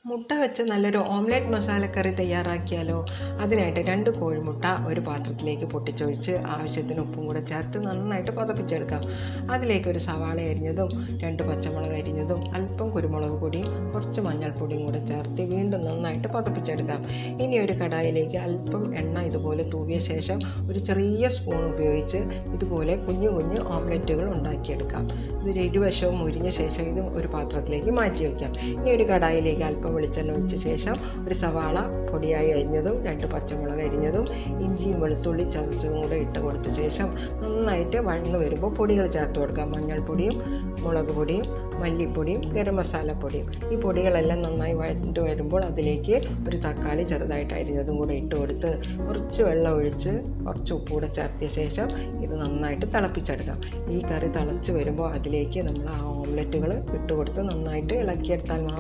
മുട്ട വെച്ച് നല്ലൊരു ഓംലെറ്റ് മസാലക്കറി തയ്യാറാക്കിയാലോ? അതിനായിട്ട് 2 കോഴിമുട്ട ഒരു പാത്രത്തിലേക്ക് പൊട്ടിച്ചൊഴിച്ച് ആവശ്യത്തിന് ഉപ്പും കൂടെ ചേർത്ത് നന്നായിട്ട് പതപ്പിച്ചെടുക്കാം. അതിലേക്ക് ഒരു സവാള അരിഞ്ഞതും 2 പച്ചമുളക് അരിഞ്ഞതും അല്പം കുരുമുളക് പൊടിയും കുറച്ച് മഞ്ഞൾപ്പൊടിയും കൂടെ ചേർത്ത് വീണ്ടും നന്നായിട്ട് പതപ്പിച്ചെടുക്കാം. ഇനി ഒരു കടായിലേക്ക് അല്പം എണ്ണ ഇതുപോലെ തൂവിയ ശേഷം ഒരു ചെറിയ സ്പൂൺ ഉപയോഗിച്ച് ഇതുപോലെ കുഞ്ഞു കുഞ്ഞു ഓംലെറ്റുകൾ ഉണ്ടാക്കിയെടുക്കാം. ഇതൊരു ഇരുവശവും മുരിഞ്ഞ ശേഷം ഇത് ഒരു പാത്രത്തിലേക്ക് മാറ്റി വയ്ക്കാം. ഇനി ഒരു കടായിലേക്ക് അല്പം വെളിച്ചെണ്ണ ഒഴിച്ച ശേഷം ഒരു സവാള പൊടിയായി അരിഞ്ഞതും 2 പച്ചമുളക് അരിഞ്ഞതും ഇഞ്ചിയും വെളുത്തുള്ളി ചതച്ചതും കൂടെ ഇട്ട് കൊടുത്ത ശേഷം നന്നായിട്ട് വഴന്ന് വരുമ്പോൾ പൊടികൾ ചേർത്ത് കൊടുക്കാം. മഞ്ഞൾപ്പൊടിയും മുളക് പൊടിയും മല്ലിപ്പൊടിയും ഗരം മസാലപ്പൊടിയും. ഈ പൊടികളെല്ലാം നന്നായി വഴണ്ട് വരുമ്പോൾ അതിലേക്ക് ഒരു തക്കാളി ചെറുതായിട്ട് അരിഞ്ഞതും കൂടെ ഇട്ട് കൊടുത്ത് കുറച്ച് വെള്ളം ഒഴിച്ച് കുറച്ച് ഉപ്പ് കൂടെ ചേർത്തിയ ശേഷം ഇത് നന്നായിട്ട് തിളപ്പിച്ചെടുക്കാം. ഈ കറി തിളച്ച് വരുമ്പോൾ അതിലേക്ക് നമ്മൾ ആ ഓംലെറ്റുകൾ ഇട്ട് കൊടുത്ത് നന്നായിട്ട് ഇളക്കിയെടുത്താൽ